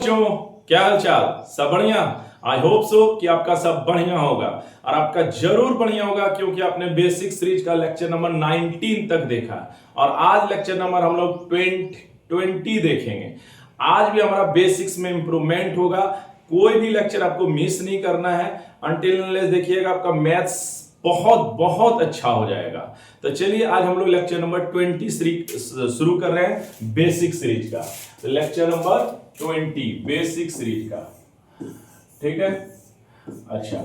बच्चों, क्या हाल चाल? सब बढ़िया? आई होप सो कि आपका सब बढ़िया होगा और आपका जरूर बढ़िया होगा क्योंकि आपने बेसिक सीरीज का लेक्चर नंबर 19 तक देखा और आज लेक्चर नंबर हम लोग 20 देखेंगे। आज भी हमारा बेसिक्स में इंप्रूवमेंट होगा। कोई भी लेक्चर आपको मिस नहीं करना है। अनटिल अनलेस देखिएगा आपका मैथ्स बहुत बहुत अच्छा हो जाएगा। तो चलिए आज हम लोग लेक्चर नंबर 20 शुरू कर रहे हैं बेसिक सीरीज का। लेक्चर नंबर 20 बेसिक सीरीज का, ठीक है। अच्छा,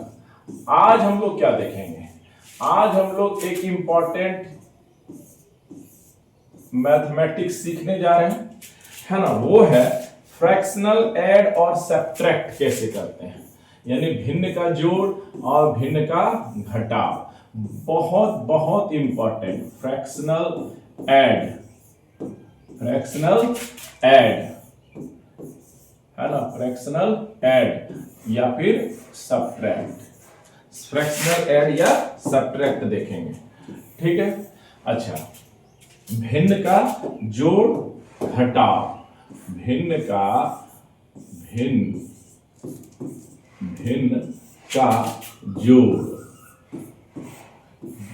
आज हम लोग क्या देखेंगे? आज हम लोग एक इंपॉर्टेंट मैथमेटिक्स सीखने जा रहे हैं, है ना। वो है फ्रैक्शनल ऐड और सब्ट्रैक्ट कैसे करते हैं, यानी भिन्न का जोड़ और भिन्न का घटाव। बहुत बहुत इंपॉर्टेंट फ्रैक्शनल ऐड है ना, फ्रैक्शनल ऐड या फिर सब्ट्रैक्ट। फ्रैक्शनल ऐड या सब्ट्रैक्ट देखेंगे, ठीक है। अच्छा, भिन्न का जोड़ घटाव, भिन्न का जोड़।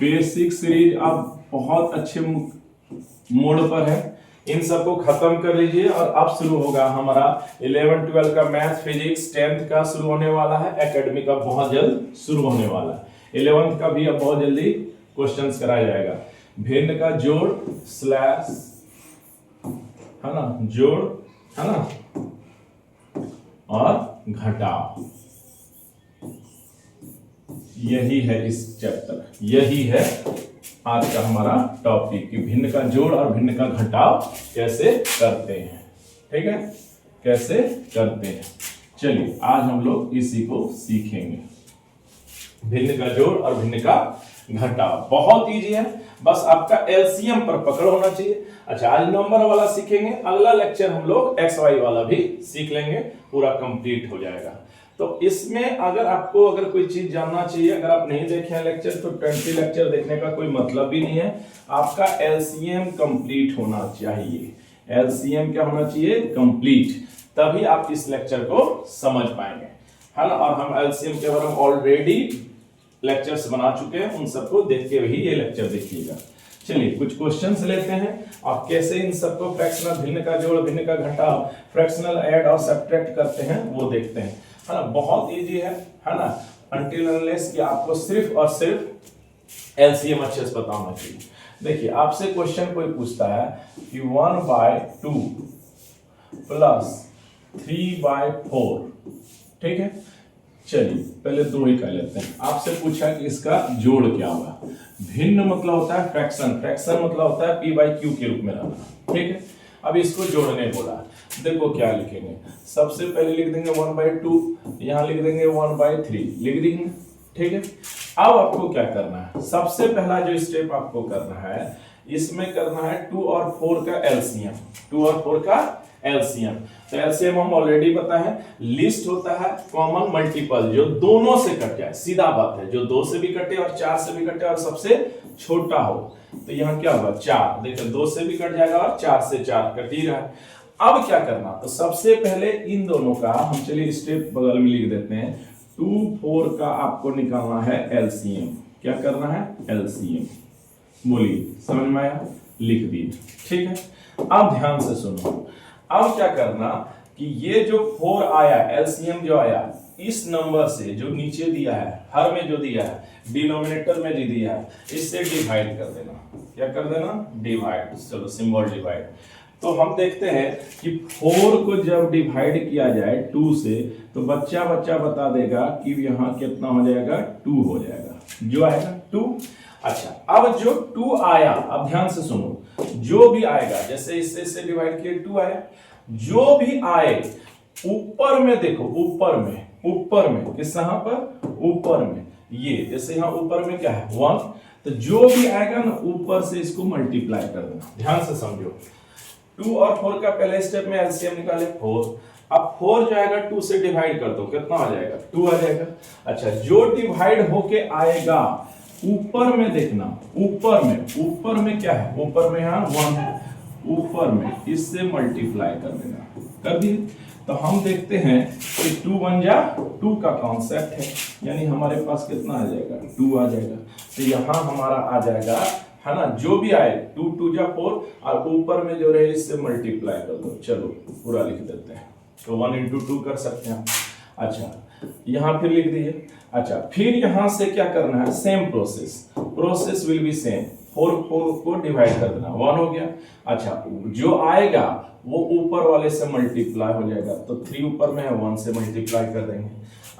बेसिक सीरीज अब बहुत अच्छे मोड पर है। इन सबको खत्म कर लीजिए और अब शुरू होगा हमारा 11 12 का मैथ, फिजिक्स, 10th का शुरू होने वाला है, एकेडमिक का बहुत जल्द शुरू होने वाला है। 11th का भी अब बहुत जल्दी क्वेश्चंस कराया जाएगा। भिन्न का जोड़ स्लैश, है ना, जोड़, है ना, और घटाव। यही है इस चैप्टर, यही है आज का हमारा टॉपिक कि भिन्न का जोड़ और भिन्न का घटाव कैसे करते हैं, ठीक है, कैसे करते हैं। चलिए आज हम लोग इसी को सीखेंगे, भिन्न का जोड़ और भिन्न का घटाव। बहुत इजी है, बस आपका एलसीएम पर पकड़ होना चाहिए। अच्छा, आज नंबर वाला सीखेंगे, अगला लेक्चर हम लोग एक्स वाई वाला भी सीख लेंगे, पूरा कंप्लीट हो जाएगा। तो इसमें अगर कोई चीज जानना चाहिए, अगर आप नहीं देखे हैं लेक्चर तो 20 लेक्चर देखने का कोई मतलब भी नहीं है। आपका एलसीएम कंप्लीट होना चाहिए। एलसीएम क्या होना चाहिए? कंप्लीट, तभी आप इस लेक्चर को समझ पाएंगे, है ना। और हम एलसीएम के बारे में ऑलरेडी लेक्चर्स बना चुके हैं, उन सबको देख के ही ये लेक्चर देखिएगा। चलिए कुछ क्वेश्चंस लेते हैं और कैसे इन सबको फ्रैक्शनल, भिन्न का जोड़, भिन्न का घटाव, फ्रैक्शनल ऐड और सब्ट्रैक्ट करते हैं वो देखते हैं, है ना। बहुत इजी है ना। अनटिल अनलेस कि आपको सिर्फ और सिर्फ एलसीएम अच्छे से पता होना चाहिए। देखिए आपसे क्वेश्चन कोई पूछता है कि 1/2 प्लस 3/4, ठीक है। चलिए पहले दो ही कर लेते हैं। आपसे पूछा कि इसका जोड़ क्या होगा। भिन्न मतलब होता है फ्रैक्शन, फ्रैक्शन मतलब होता है p/q के रूप में रहना, ठीक है। अब इसको जोड़ने बोला, देखो क्या लिखेंगे। सबसे पहले लिख देंगे 1/2, यहां लिख देंगे 1/3, लिख देंगे, ठीक है। अब आपको क्या करना है? सबसे पहला जो स्टेप आपको करना है, इसमें करना है 2 और 4 का एलसीएम। 2 और 4 का एलसीएम, तो एलसीएम हम ऑलरेडी पता है, लिस्ट होता है कॉमन मल्टीपल जो दोनों से कट जाए। सीधा बात है, जो 2 से भी कटे और 4 से भी कटे और सबसे छोटा हो। तो यहाँ क्या होगा? 4। देखो 2 से भी कट जाएगा और 4 से 4 कट ही रहा है। अब क्या करना? तो सबसे पहले इन दोनों का हम चलिए स्टेप बगल में लिख देते हैं। 2 4 का आपको निकालना है एलसीएम। क्या करना है? एलसीएम। बोलिए, समझ में आया? लिख दिए, ठीक है। अब ध्यान से सुनो। अब क्या करना कि ये जो 4 आया, एलसीएम जो आया, इस नंबर से जो नीचे दिया है, हर में जो दिया है, डिनोमिनेटर में जो दिया है, इससे डिवाइड कर देना। क्या कर देना? डिवाइड। चलो सिंबल डिवाइड। तो हम देखते हैं कि 4 को जब डिवाइड किया जाए 2 से, तो बच्चा बता देगा कि यहाँ कितना हो जाएगा? 2 हो जाएगा, जो आएगा 2। अच्छा, अब जो 2 आया, अब ध्यान से सुनो, जो भी आएगा, जैसे इससे डिवाइड किए 2 आया, जो भी आए ऊपर में देखो, ऊपर में किस यहाँ पर? ऊपर में, ये जैसे यहाँ ऊपर में क्या है? 1, तो जो भी आएगा ना ऊपर से इसको मल्टीप्लाई कर देना। ध्यान से समझो। 2 और 4 का पहले स्टेप में एलसीएम निकाले 4। अब 4 जो आएगा 2 से डिवाइड कर दो, कितना आ जाएगा? 2 आ जाएगा। अच्छा, जो डिवाइड होके आएगा ऊपर में देखना, ऊपर में क्या है? ऊपर में यहाँ 1 है, ऊपर में इससे मल्टीप्लाई कर देना, कर दिए। तो हम देखते हैं कि 2 1 जा 2 का कॉन्सेप्ट है, यानी हमारे पास कितना आ जाएगा 2 आ जाएगा। तो यहाँ हमारा आ जाएगा, है ना, जो भी आए 2 2 जा 4 और ऊपर में जो रहे इससे मल्टीप्लाई कर दो। चलो पूरा लिख देते हैं, तो 1 into 2 कर सकते हैं। अच्छा यहाँ फिर लिख दिए। अच्छा फिर यहाँ से क्या करना है, same process will be same, 4 को डिवाइड कर देना, 1 हो गया। अच्छा जो आएगा वो ऊपर वाले से मल्टीप्लाई हो जाएगा, तो 3 ऊपर में है 1 से मल्टीप्लाई कर देंगे।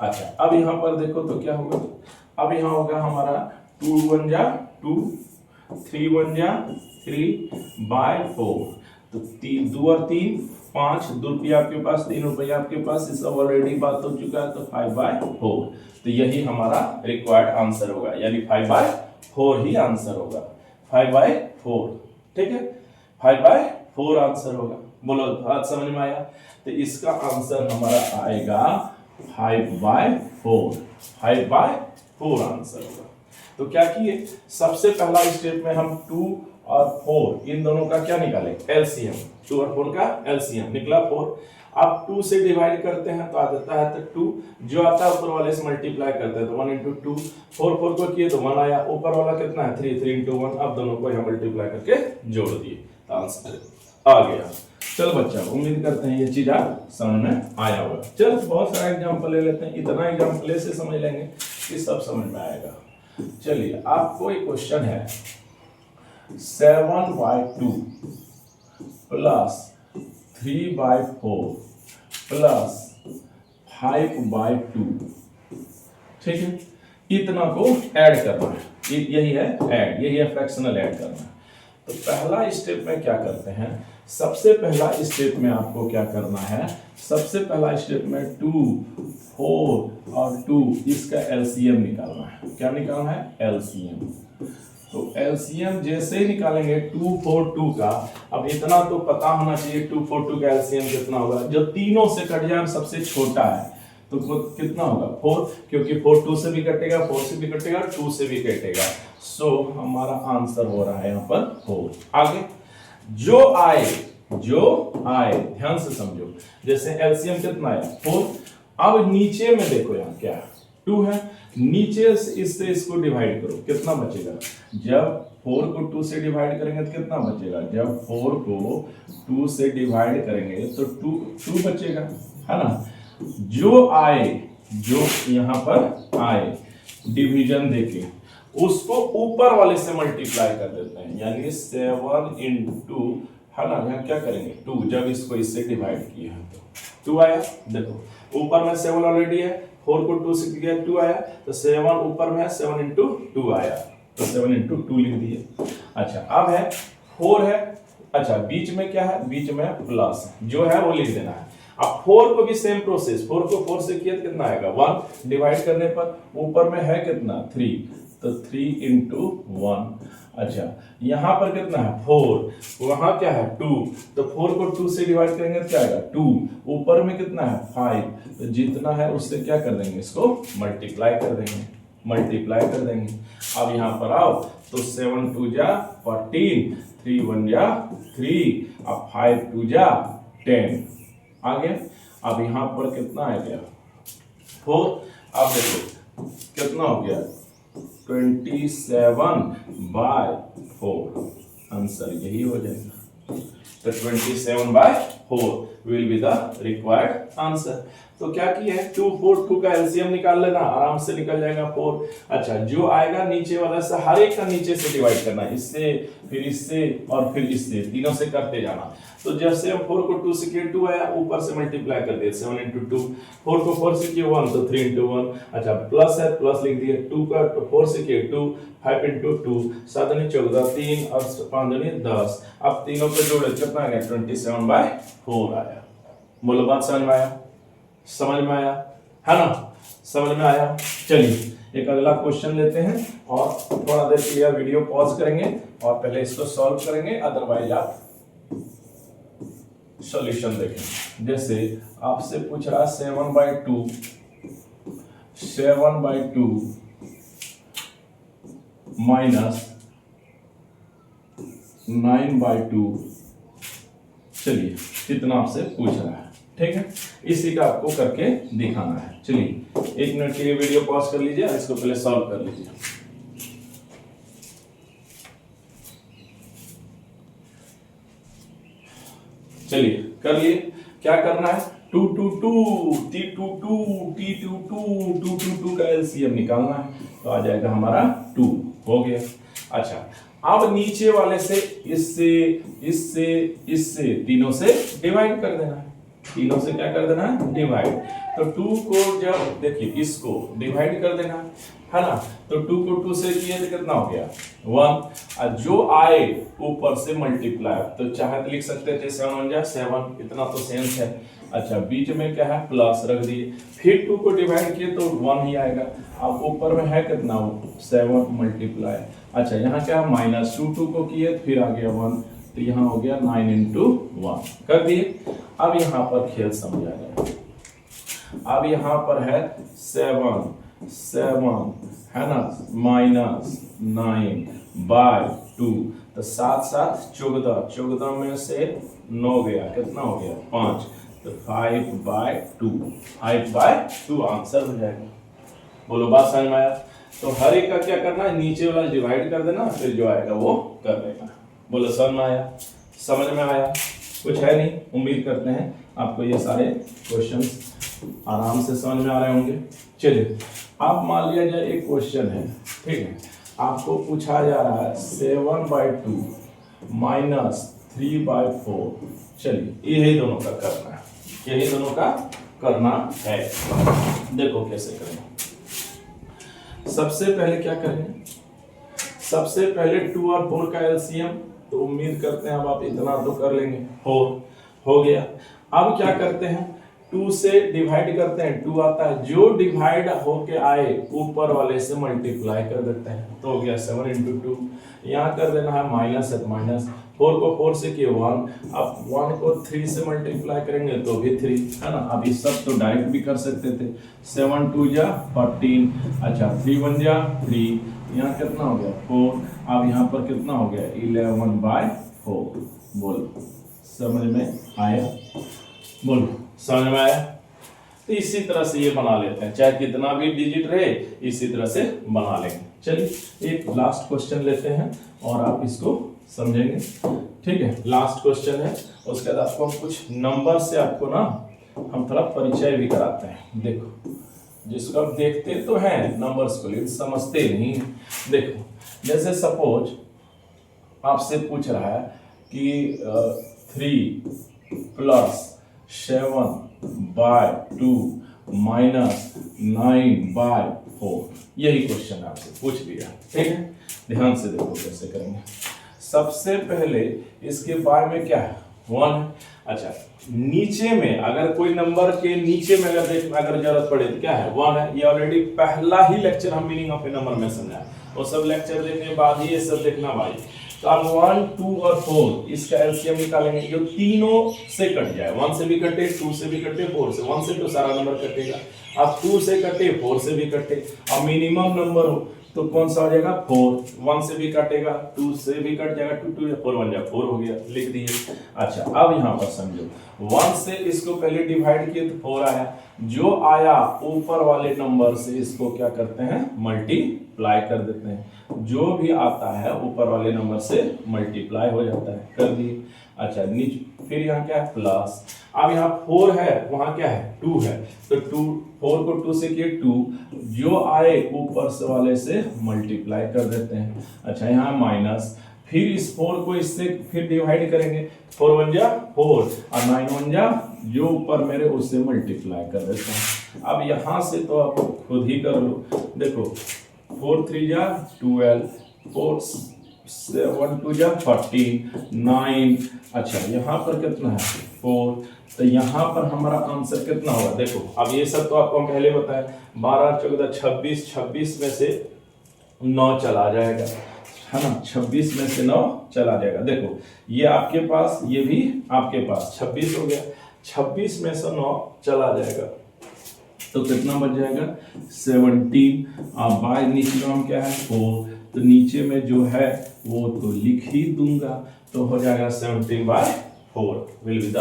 अच्छा अब यहाँ पर देखो तो क्या होगा, अब यहाँ होगा हमारा 2 1 जा 2, 3 1 जा 3 बाय 4, तो 2 और 3 5, 2 रुपया आपके पास, 3 रुपया आपके पास, ये सब ऑलरेडी बात हो चुका है, तो 5 बाय 4, तो यही हमारा रिक्वायर्ड आंसर होगा, यानी 5 बाय 4 ही आंसर होगा, 5 बाय 4, ठीक है, 5 बाय 4 आंसर होगा। बोलो बात समझ में आया? तो इसका आंसर हमारा आएगा 5 बाय 4, 5 बाय 4 आंसर होगा। तो क्या किए, सबसे पहला स्टेप में हम 2 और 4 इन दोनों का क्या निकाले, एलसीएम, 2 और 4 का एलसीएम निकला 4। अब 2 से डिवाइड करते हैं तो आ जाता है, तो 2 जो आता है ऊपर वाले से मल्टीप्लाई करते हैं, तो 1 into 2, 4 4 को किए तो 1 आया, ऊपर वाला कितना है 3 3 into 1, अब दोनों को यहाँ मल्टीप्लाई करके जोड़ दिए, तो आंसर आ गया। चलो बच्चा, उम्मीद करते हैं ये चीज आप समझ में आया होगा। चलो बहुत सारा एग्जाम्पल ले लेते हैं, इतना एग्जाम्पल से समझ लेंगे कि सब समझ में आएगा। चलिए आपको एक क्वेश्चन है, 7 by 2 plus 3 by 4 plus 5 by 2, ठीक है, इतना को ऐड करना है, यही है ऐड, यही है फ्रैक्शनल ऐड करना है। तो पहला स्टेप में क्या करते हैं, सबसे पहला स्टेप में आपको क्या करना है, सबसे पहला स्टेप में 2 4 और 2 इसका एलसीएम निकालना है। क्या निकालना है, एलसीएम। तो एलसीएम जैसे ही निकालेंगे 2 4 2 का, अब इतना तो पता होना चाहिए 2 4 2 का एलसीएम कितना होगा, जो तीनों से कट जाए सबसे छोटा है, तो कितना होगा 4, क्योंकि 4 2 से भी कटेगा, 4 से भी कटेगा, 2 से भी कटेगा, सो हमारा आंसर हो रहा है यहाँ पर 4। आगे जो आए ध्यान से समझो, जैसे एलसीएम कितना है 4, अब नीचे में देखो यहाँ क्या है 2 है, नीचे से इससे इसको डिवाइड करो, कितना बचेगा, जब 4 को 2 से डिवाइड करेंगे तो कितना बचेगा, जब 4 को 2 से डिवाइड करेंगे तो 2 बचेगा, है ना। जो आए, जो यहाँ पर आए डिवीजन देके उसको ऊपर वाले से मल्टीप्लाई कर देते हैं, यानी 7 into, है ना, यहाँ क्या करेंगे 2, जब इसको इससे डिवाइड किए हैं तो 2 आया, देखो ऊपर में 7 ऑलरेडी है, 4 को 2 से किया 2 आया, तो 7 ऊपर में है, 7 into 2 आया, तो 7 into 2 लिख दिए। अच्छा अब है 4 है, अच्छा बीच में क्या है, बीच में प्लस जो है वो लिख देना है। अब 4 को भी सेम प्रोसेस, 4 को 4 से किया तो कितना आएगा 1, डिवाइड करने पर ऊपर में है कितना 3, तो 3 into 1। अच्छा यहाँ पर कितना है 4, वहां क्या है 2, तो 4 को 2 से डिवाइड करेंगे तो क्या आएगा 2, ऊपर में कितना है 5, तो जितना है उससे क्या कर देंगे, इसको मल्टीप्लाई कर देंगे, अब यहाँ पर आओ तो 7 2 जा 14, 3 1 जा 3, अब 5 2 जा 10 आ गया। अब यहाँ पर कितना आ गया 4, अब देखो कितना हो गया 27 by 4, आंसर यही हो जाएगा, तो 27 by 4 will be the required answer। तो क्या किया है 2 4 2 का एलसीएम निकाल लेना, आराम से निकल जाएगा 4। अच्छा जो आएगा नीचे वाला से हर एक का नीचे से डिवाइड करना, इससे फिर इससे और फिर इससे, तीनों से करते जाना। तो जैसे हम 4 को 2 से किए 2 आया, ऊपर से मल्टीप्लाई कर दिए 7 into 2, 4 को 4 से किए 1, तो 3 into 1। अच्छा प्लस है, प्लस लिख दिए, 2 का 4 से किए 2, 5 into 2, 7 दूनी 14, 3 और 5 दूनी 10, अब तीनों पे जोड़े कितना आ गया 27 by 4 आया। बोलो बात समझ में आया, समझ में आया है ना, समझ में आया। चलिए एक अगला क्वेश्चन लेते हैं और थोड़ा देर के लिए वीडियो पॉज करेंगे और पहले इसको सॉल्व करेंगे, अदरवाइज आप सॉल्यूशन देखें। जैसे आपसे पूछ रहा 7 by 2 माइनस 9 by 2, चलिए कितना आपसे पूछ रहा है। ठीक है, इसी का आपको करके दिखाना है। चलिए 1 मिनट के लिए वीडियो पॉज कर लीजिए, इसको पहले सॉल्व कर लीजिए। चलिए कर लिए, क्या करना है, 2 2 2 T 2 2 T 2 2 2 2 2 का एलसीएम निकालना है, तो आ जाएगा हमारा 2 हो गया। अच्छा, अब नीचे वाले से इससे इससे इससे तीनों से डिवाइड कर देना है, तीनों से क्या कर देना है, डिवाइड। तो 2 को जब देखिए इसको डिवाइड कर देना है ना, तो 2 को 2 से किए तो कितना हो गया 1, और जो आए ऊपर से मल्टीप्लाई, तो चाहे तो लिख सकते थे 7 1 जा 7, इतना तो सेंस है। अच्छा, बीच में क्या है, प्लस रख दिए, फिर 2 को डिवाइड किए तो 1 ही आएगा। अब ऊपर में है कितना 7 मल्टीप्लाई, अच्छा यहाँ क्या माइनस 2 2 को किए तो फिर आ गया 1, तो यहाँ हो गया 9 into 1 कर दिए। अब यहाँ पर खेल समझा जाए, अब यहाँ पर है 7 7 है ना, माइनस 9/2, तो 7 7 14, 14 में से 9 गया, कितना हो गया 5, तो 5/2, 5/2 आंसर हो जाएगा। बोलो बात समझ में आया? तो हर एक का क्या करना है, नीचे वाला डिवाइड कर देना, फिर जो आएगा वो कर देना। बोलो समझ में आया? समझ में आया? कुछ है नहीं, उम्मीद करते हैं आपको ये सारे क्वेश्चंस आराम से समझ में आ रहे होंगे। चलिए, आप मान लिया जाए एक क्वेश्चन है, ठीक है, आपको पूछा जा रहा है 7/2 माइनस 3/4। चलिए यही दोनों का करना है, यही दोनों का करना है। देखो कैसे करेंगे। सबसे पहले क्या करेंगे, सबसे पहले 2 और 4 का एलसीएम, तो उम्मीद करते हैं अब आप इतना तो कर लेंगे, हो गया। अब क्या करते हैं, 2 से डिवाइड करते हैं, 2 आता है, जो डिवाइड होके आए ऊपर वाले से मल्टीप्लाई कर देते हैं, तो हो गया 7 into 2। यहाँ कर देना है माइनस है, माइनस 4 को 4 से किए 1, अब 1 को 3 से मल्टीप्लाई करेंगे तो भी 3 है ना। अब ये सब तो डायरेक्ट भी कर सकते थे, 7 2 जा 14, अच्छा 3 1 जा 3, यहाँ कितना हो गया 4, अब यहाँ पर कितना हो गया 11/4। बोलो समझ में आया? बोलो समझ में आया? तो इसी तरह से ये बना लेते हैं, चाहे कितना भी डिजिट रहे इसी तरह से बना लेंगे। चलिए एक लास्ट क्वेश्चन लेते हैं और आप इसको समझेंगे, ठीक है। लास्ट क्वेश्चन है, उसके बाद आपको हम कुछ नंबर से आपको ना हम थोड़ा परिचय भी कराते हैं। देखो, जिसको आप देखते तो हैं नंबर्स को, लेकिन समझते नहीं। देखो जैसे सपोज आपसे पूछ रहा है कि 3 + 7/2 माइनस 9/4, यही क्वेश्चन आपसे पूछ लिया, ठीक है। ध्यान से देखो कैसे करेंगे। सबसे पहले इसके बाय में क्या है 1 है। अच्छा, नीचे में अगर कोई नंबर के नीचे में अगर जरूरत पड़े तो क्या है 1 है। ये ऑलरेडी पहला ही लेक्चर हम मीनिंग ऑफ ए नंबर में समझा, वो सब लेक्चर देखने के बाद ही ये सब देखना भाई। तो आप 1 2 और 4 इसका एलसीएम निकालेंगे, जो तीनों से कट जाए, 1 से भी कटे, 2 से भी कटे, 4 से, 1 से तो सारा नंबर कटेगा, अब 2 से कटे 4 से भी कटे, अब मिनिमम नंबर हो तो कौन सा हो जाएगा 4, 1 से भी कटेगा 2 से भी कट जाएगा, 2 2 4 1 जा 4 हो गया, लिख दिए। अच्छा, अब यहाँ पर समझो 1 से इसको पहले डिवाइड किए तो 4 आया, जो आया ऊपर वाले नंबर से इसको क्या करते हैं मल्टीप्लाई कर देते हैं, जो भी आता है ऊपर वाले नंबर से मल्टीप्लाई हो जाता है, कर दिए। अच्छा, नीचे फिर यहाँ क्या है प्लस, अब यहाँ 4 है, वहां क्या है 2 है, तो 4 को 2 से किए 2, जो आए ऊपर से वाले से मल्टीप्लाई कर देते हैं। अच्छा, यहाँ माइनस, फिर इस 4 को इससे फिर डिवाइड करेंगे, 4 1 जा 4 और 9 1 जा जो ऊपर मेरे उससे मल्टीप्लाई कर देते हैं। अब यहाँ से तो आप खुद ही कर लो, देखो 4 3 जा 12, 4 7 2 जा 14, 9, अच्छा यहाँ पर कितना है 4, तो यहाँ पर हमारा आंसर कितना होगा, देखो अब ये सब तो आपको हम पहले बताया, 12 14 26, 26 में से 9 चला जाएगा, है ना, 26 में से 9 चला जाएगा। देखो ये आपके पास, ये भी आपके पास, 26 हो गया, 26 में से 9 चला जाएगा तो कितना बच जाएगा 17। अब बाय नीचे में क्या है 4, तो नीचे में जो है वो तो लिख ही दूंगा, तो हो जाएगा 17/4 विल बी द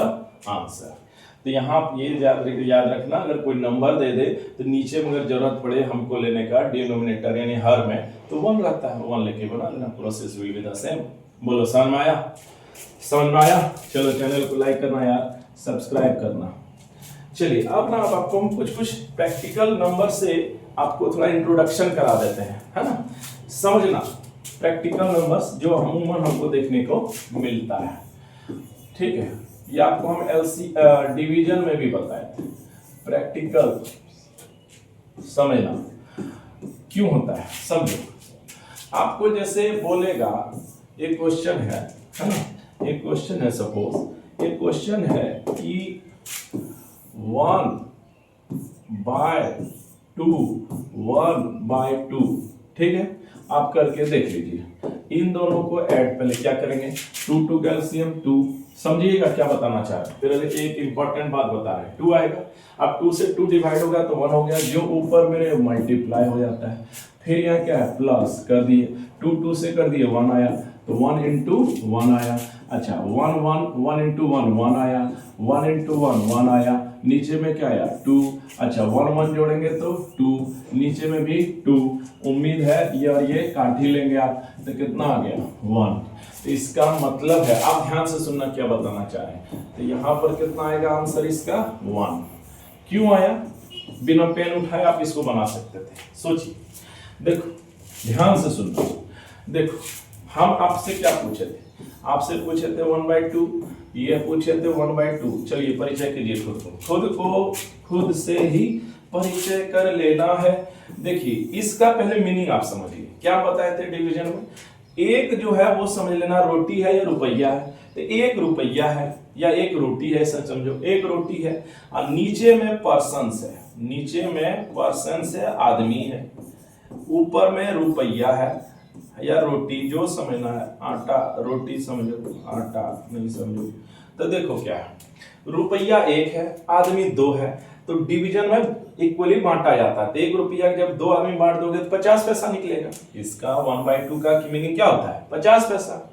आंसर। तो यहाँ ये याद रखना, अगर कोई नंबर दे दे तो नीचे में अगर जरूरत पड़े हमको लेने का डिनोमिनेटर यानी हर में, तो 1 रहता है, 1 लेके बना देना, process will be the same. बोलो समझ में आया? समझ में आया? चलो चैनल को लाइक करना यार, सब्सक्राइब करना। चलिए अब ना आपको हम कुछ प्रैक्टिकल नंबर से आपको थोड़ा इंट्रोडक्शन करा देते हैं, है ना। समझना प्रैक्टिकल नंबर्स जो अमूमन हमको देखने को मिलता है, ठीक है। ये आपको हम डिवीजन में भी बताए थे। प्रैक्टिकल समझना क्यों होता है, समझो। आपको जैसे बोलेगा एक क्वेश्चन है ना, एक क्वेश्चन है, सपोज एक क्वेश्चन है कि 1/2 ठीक है, आप करके देख लीजिए। इन दोनों को ऐड, पहले क्या करेंगे, 2 कैल्शियम 2, समझिएगा क्या बताना चाह रहे हैं। फिर एक इंपॉर्टेंट बात बता रहे हैं, 2 आएगा, अब 2 से 2 डिवाइड होगा तो 1 हो गया, जो ऊपर मेरे मल्टीप्लाई हो जाता है। फिर यहाँ क्या है, प्लस कर दिए, 2 से कर दिए 1 आया, तो 1 into 1 आया। अच्छा 1 into 1 आया, 1 into 1 आया, नीचे में क्या आया 2। अच्छा 1 जोड़ेंगे तो 2, नीचे में भी 2। उम्मीद है ये और ये काट ही लेंगे आप, तो कितना आ गया 1। तो इसका मतलब है, आप ध्यान से सुनना क्या बताना चाह रहे हैं। तो यहाँ पर कितना आएगा आंसर इसका 1। क्यों आया, बिना पेन उठाए आप इसको बना सकते थे। सोचिए, देखो ध्यान से सुनना। देखो हम आपसे क्या पूछे थे, आपसे पूछे थे 1/2, ये पूछे थे 1/2। चलिए परिचय कीजिए खुद को खुद से ही परिचय कर लेना है। देखिए इसका पहले मीनिंग आप समझिए, क्या बताए थे डिवीजन में। एक जो है वो समझ लेना रोटी है या रुपया है, तो 1 रुपया है या 1 रोटी है, ऐसा समझो 1 रोटी है, और नीचे में पर्सन्स है, नीचे में पर्सन्स है, आदमी है, ऊपर में रुपया है या रोटी, जो समझना है, आटा रोटी समझो, आटा नहीं समझो। तो देखो क्या है, रुपया 1 है, आदमी 2 है, तो डिवीजन में इक्वली बांटा जाता है। तो 1 रुपया जब 2 आदमी बांट दोगे तो 50 पैसा निकलेगा। इसका 1/2 का मीनिंग क्या होता है, 50 पैसा।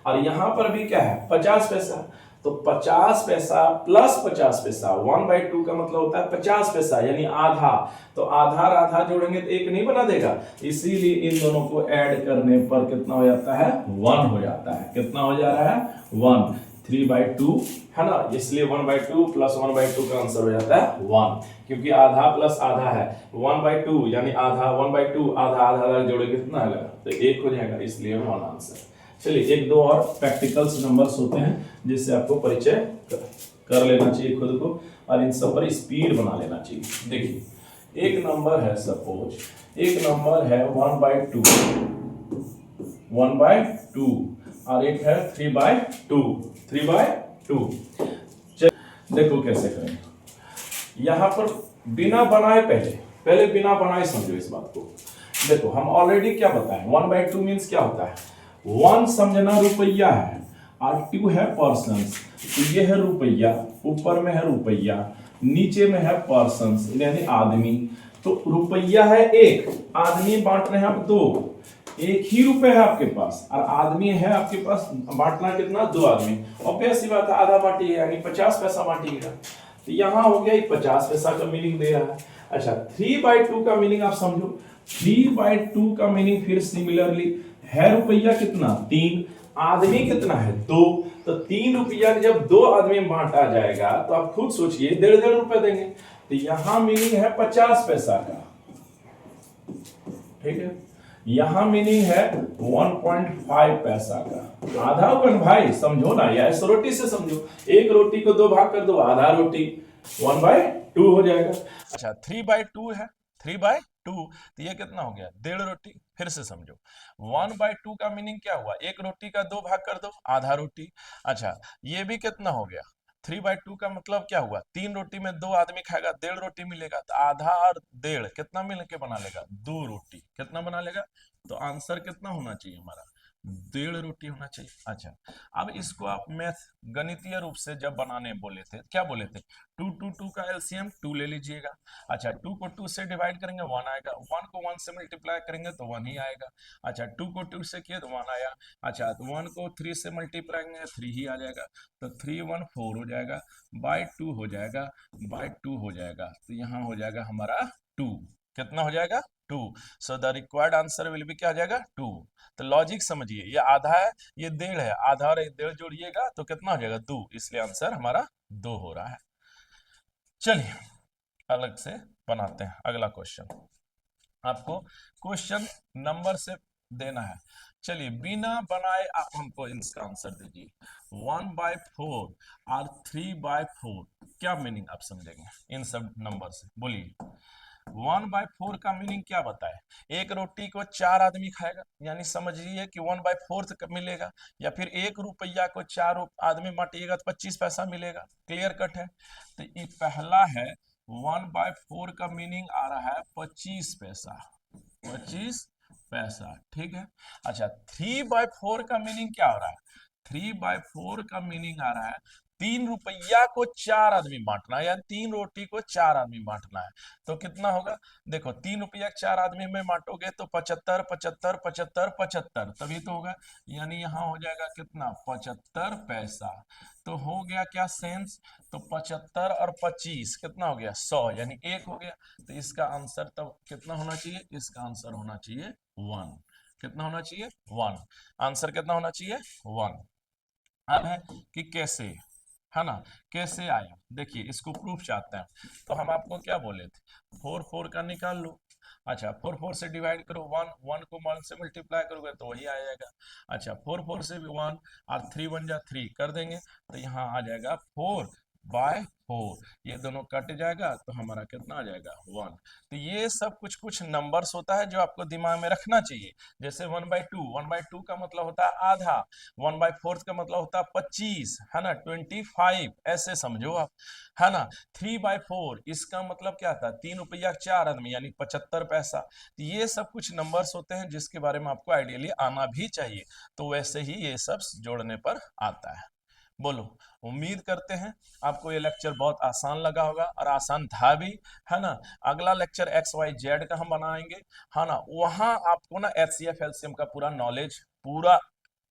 और यहां पर भी क्या है 50 पैसा, तो 50 पैसा प्लस 50 पैसा, 1/2 का मतलब होता है 50 पैसा यानी आधा। तो आधा आधा जोड़ेंगे तो 1 नहीं बना देगा, इसीलिए इन दोनों को ऐड करने पर कितना हो जाता है 1 हो जाता है। कितना हो जा रहा है 1, 3/2 है ना, इसलिए 1/2 प्लस 1/2 का आंसर हो जाता है 1, क्योंकि आधा प्लस आधा है 1/2 यानी आधा, 1/2 आधा आधा जोड़ेंगे कितना आएगा, तो 1 हो जाएगा, इसलिए 1 आंसर। चलिए 1-2 और प्रैक्टिकल्स नंबर्स होते हैं जिससे आपको परिचय कर लेना चाहिए खुद को, और इन सब पर स्पीड बना लेना चाहिए। देखिए एक नंबर है, सपोज एक नंबर है 1/2 और एक है 3/2। देखो कैसे करें, यहां पर बिना बनाए पहले बिना बनाए समझो इस बात को। देखो हम ऑलरेडी क्या बताएं, 1/2 मीन्स क्या होता है, 1 समझना रुपया है और 2 है पर्सन्स। तो ये है रुपया, ऊपर में है रुपया, नीचे में है पर्सन्स यानी आदमी। तो रुपया है 1, आदमी बांट रहे हैं आप 2, 1 ही रुपए है आपके पास और आदमी है आपके पास, बांटना कितना 2 आदमी। ऑब्वियस सी बात है, आधा बांटिए यानी 50 पैसा बांटिएगा। तो यहां हो गया 50 पैसा का मीनिंग दे रहा है। अच्छा 3/2 का मीनिंग आप समझो, 3/2 का मीनिंग फिर सिमिलरली है, रुपया कितना 3, आदमी कितना है 2। तो 3 रुपया जब 2 आदमी में बांटा जाएगा तो आप खुद सोचिए 1.5 रुपए देंगे। तो यहां मीनिंग है 50 पैसा का, ठीक है। यहां मीनिंग है 1.5 पैसा का, आधा भाई समझो ना, या इस रोटी से समझो, 1 रोटी को 2 भाग कर दो, आधा रोटी 1/2 हो जाएगा। अच्छा 3/2 है, 3/2 तो ये कितना हो गया 1.5 रोटी। फिर से समझो 1/2 का मीनिंग क्या हुआ, 1 रोटी का 2 भाग कर दो, आधा रोटी। अच्छा ये भी कितना हो गया 3/2 का मतलब क्या हुआ, 3 रोटी में 2 आदमी खाएगा, 1.5 रोटी मिलेगा, तो आधा और 1.5 कितना मिल के बना लेगा 2 रोटी, कितना बना लेगा। तो आंसर कितना होना चाहिए हमारा 1.5 रोटी होना चाहिए। अच्छा, अब इसको आप मैथ गणितीय रूप से जब बनाने बोले थे, क्या बोले थे, 2 का एलसीएम 2 ले लीजिएगा। अच्छा, 2 को 2 से डिवाइड करेंगे 1 आएगा, 1 को 1 से मल्टीप्लाई करेंगे तो 1 ही आएगा। अच्छा, 2 को 2 से किया तो 1 आया। अच्छा, तो 1 को 3 से मल्टीप्लाई करेंगे 3 ही आ जाएगा, तो 3 1 4 हो जाएगा, बाय 2 हो जाएगा, बाय 2 हो जाएगा, तो यहाँ हो जाएगा हमारा 2। कितना हो जाएगा, 2। So the required answer will be क्या हो जाएगा, 2। तो लॉजिक समझिए, ये आधा है, ये 1.5 है, आधा और 1.5 जोड़िएगा तो कितना हो जाएगा, 2, इसलिए आंसर हमारा 2 हो रहा है। चलिए अलग से बनाते हैं अगला क्वेश्चन। आपको क्वेश्चन नंबर से देना है। चलिए बिना बनाए आप हमको इसका आंसर दीजिए। 1/4 और 3/4 क्या मीनिंग आप समझेंगे इन सब नंबर से, बोलिए। 1/4 का मीनिंग क्या बताए, एक रोटी को 4 आदमी खाएगा, यानी समझिए कि 1/4 मिलेगा, या फिर 1 रुपया को 4 आदमी बांटिएगा तो 25 पैसा मिलेगा, क्लियर कट है। तो ये पहला है, 1/4 का मीनिंग आ रहा है 25 पैसा, 25 पैसा, ठीक है। अच्छा, 3/4 का मीनिंग क्या हो रहा है, 3/4 का मीनिंग आ रहा है 3 रुपया को 4 आदमी बांटना है, या 3 रोटी को 4 आदमी बांटना है। तो कितना होगा, देखो 3 रुपया 4 आदमी में बांटोगे तो 75 75 75 75, तभी तो होगा, यानी यहाँ हो जाएगा कितना, 75 पैसा। तो हो गया क्या सेंस, तो 75 और 25 कितना हो गया, 100, यानी 1 हो गया। तो इसका आंसर तब कितना होना चाहिए, इसका आंसर होना चाहिए 1। कितना होना चाहिए, 1। आंसर कितना होना चाहिए, 1। अब है कि कैसे, है ना, कैसे आया, देखिए इसको प्रूफ चाहते हैं, तो हम आपको क्या बोले थे, 4 4 का निकाल लो। अच्छा, 4 4 से डिवाइड करो, 1 1 को 1 से मल्टीप्लाई करोगे तो वही आ जाएगा। अच्छा, 4 4 से भी 1 और 3 1 जा 3 कर देंगे, तो यहाँ आ जाएगा 4/4, ये दोनों कट जाएगा तो हमारा कितना आ जाएगा, 1। तो ये सब कुछ कुछ नंबर्स होता है जो आपको दिमाग में रखना चाहिए। जैसे 1/2 का मतलब होता है आधा, 1/4 का मतलब होता है 25, है ना, 25, ऐसे समझो आप, है ना। 3/4 इसका मतलब क्या था, 3 रुपया 4 आदमी, यानी 75 पैसा। तो ये सब कुछ नंबर्स होते हैं जिसके बारे में आपको आइडियली आना भी चाहिए, तो वैसे ही ये सब जोड़ने पर आता है। बोलो, उम्मीद करते हैं आपको ये लेक्चर बहुत आसान लगा होगा, और आसान था भी, है ना। अगला लेक्चर XYZ का हम बनाएंगे, है ना, वहां आपको ना HCF LCM का पूरा नॉलेज, पूरा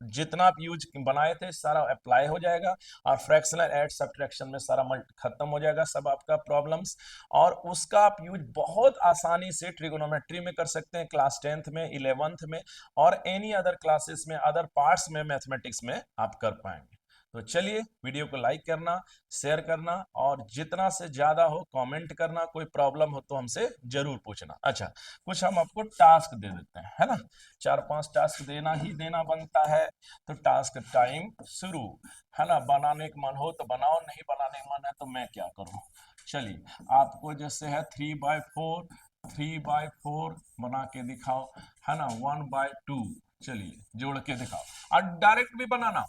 जितना आप यूज बनाए थे सारा अप्लाई हो जाएगा, और फ्रैक्शनल एड सब्ट्रैक्शन में सारा खत्म हो जाएगा सब आपका प्रॉब्लम्स, और उसका आप यूज बहुत आसानी से ट्रिगोनोमेट्री में कर सकते हैं, क्लास 10th में, 11th में, और एनी अदर क्लासेस में, अदर पार्ट्स में मैथमेटिक्स में आप कर पाएंगे। तो चलिए वीडियो को लाइक करना, शेयर करना, और जितना से ज्यादा हो कमेंट करना, कोई प्रॉब्लम हो तो हमसे जरूर पूछना। अच्छा, कुछ हम आपको टास्क दे देते हैं, है ना, 4-5 टास्क देना ही देना बनता है। तो टास्क टाइम शुरू, है ना, बनाने का मन हो तो बनाओ, नहीं बनाने का मन है तो मैं क्या करूं। चलिए आपको जैसे है 3/4 बना के दिखाओ, है ना, 1/2, चलिए जोड़ के दिखाओ। और डायरेक्ट भी बनाना,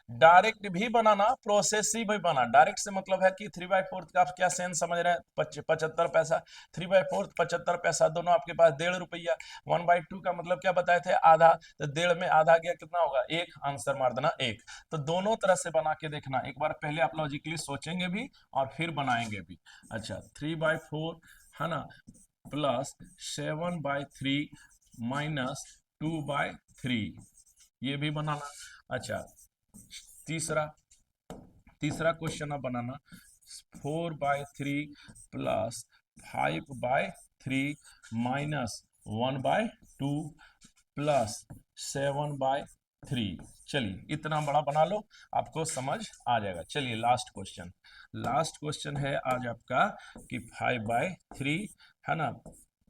डायरेक्ट भी बनाना, प्रोसेस ही भी बना। डायरेक्ट से मतलब है कि 3/4 का आप क्या सेंस समझ रहे हैं, 75 पैसा, 3/4 75 पैसा, दोनों आपके पास 1.5 रुपया। 1/2 का मतलब क्या बताए थे, आधा, तो 1.5 में आधा गया कितना होगा, 1, आंसर मार देना 1। तो दोनों तरह से बना के देखना, एक बार पहले आप लॉजिकली सोचेंगे भी और फिर बनाएंगे भी। अच्छा, 3/4, है ना, प्लस 7/3 माइनस 2/3, ये भी बनाना। अच्छा, तीसरा तीसरा क्वेश्चन आप बनाना, 4/3 प्लस 5/3 माइनस 1/2 प्लस 7/3। चलिए इतना बड़ा बना लो, आपको समझ आ जाएगा। चलिए लास्ट क्वेश्चन, लास्ट क्वेश्चन है आज आपका कि 5/3, है ना,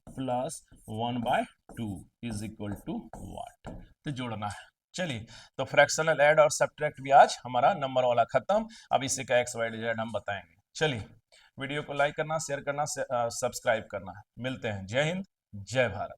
plus 1/2 is equal to what, तो जोड़ना है। चलिए, तो फ्रैक्शनल ऐड और सब्ट्रैक्ट भी आज हमारा नंबर वाला खत्म, अब इसी का XYZ हम बताएंगे। चलिए वीडियो को लाइक करना, शेयर करना, सब्सक्राइब करना। मिलते हैं, जय हिंद, जय भारत।